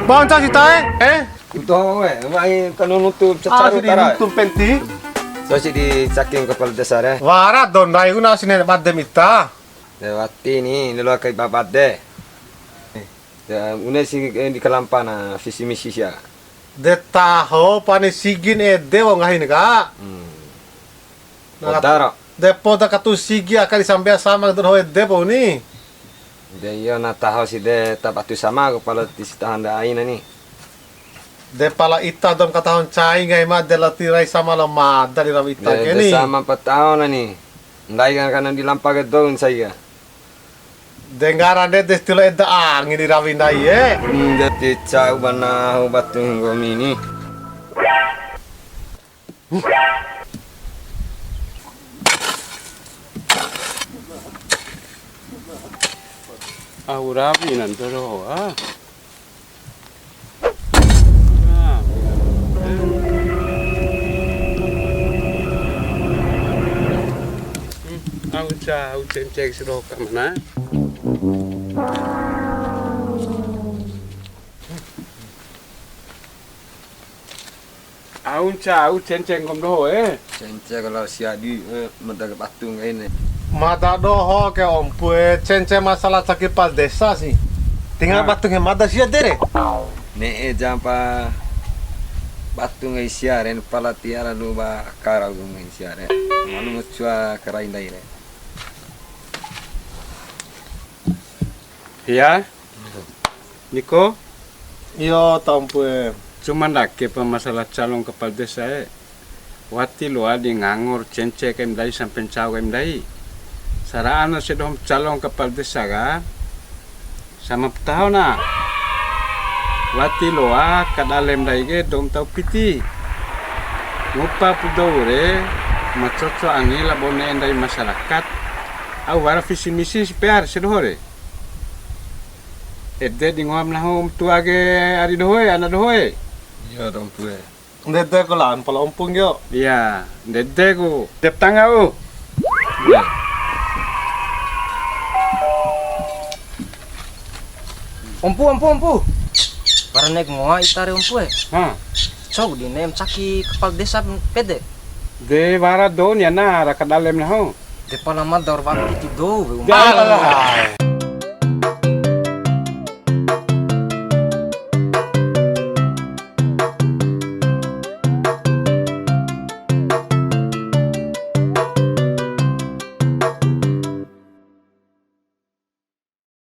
Bang cak kita Ito may kanunuto sa Ah, charo si tara. di penti. So si di saking kapal dasar Wara don dai guna sine badde mitta. Lewati ni nilo kay babade. Una si di kalampana visi misi siya. Detta ho pani sigin dewo ngahin ka. Potaro. Depo da katu sigi akali sampai sama don ho dewo ni. De yo na taho si de tapatu sama ko pala tisitahan da aina ni. De pala ita don katahon cai ngai ma de la tirai sama la ma dari ram ita De keni. sama patao na ni. Ndai kan kanan dilampag doon saya. Dengaran de destilo edda angin di rawi ndai De tica ubana ubatung gomini. Aurabi nandoro ah. Aku cek siro kamana. Aku cek kom doh Sence kalau sia di mendaga patung ini. Mada do ho ke ompue cence masalah sakit pal desa sih. Tinggal batungnya mada sia dere. Ne jampa patung ai sia ren pala tiara lu ba karau ngai sia re. Malu mucua karain dai re. Ya, Niko, Yo tampue. cuman lagi masalah calon kepala desa wati lo adi nganggur cence kem dai sampai caw kem dai. Sarana sedom calon kepala desa ga sama petahun na. Wati lo kadalem dai ge dom tau piti. Ngupa pudore macoco angin labone endai masyarakat. Au wara visi misi sepear sedore. Edde di ngom lahum tuage ari dohoe ana dohoe. Yo dong tue. Dede ko lan pala ompung yo. Iya, dedde ku. Dep tangga u. Iya. Ompu. Para nek ngoa itare ompu Ha. Cok di nem caki kepala desa pede. De bara don ya na ra kadalem lahum. De pala mador van itu do. Alah.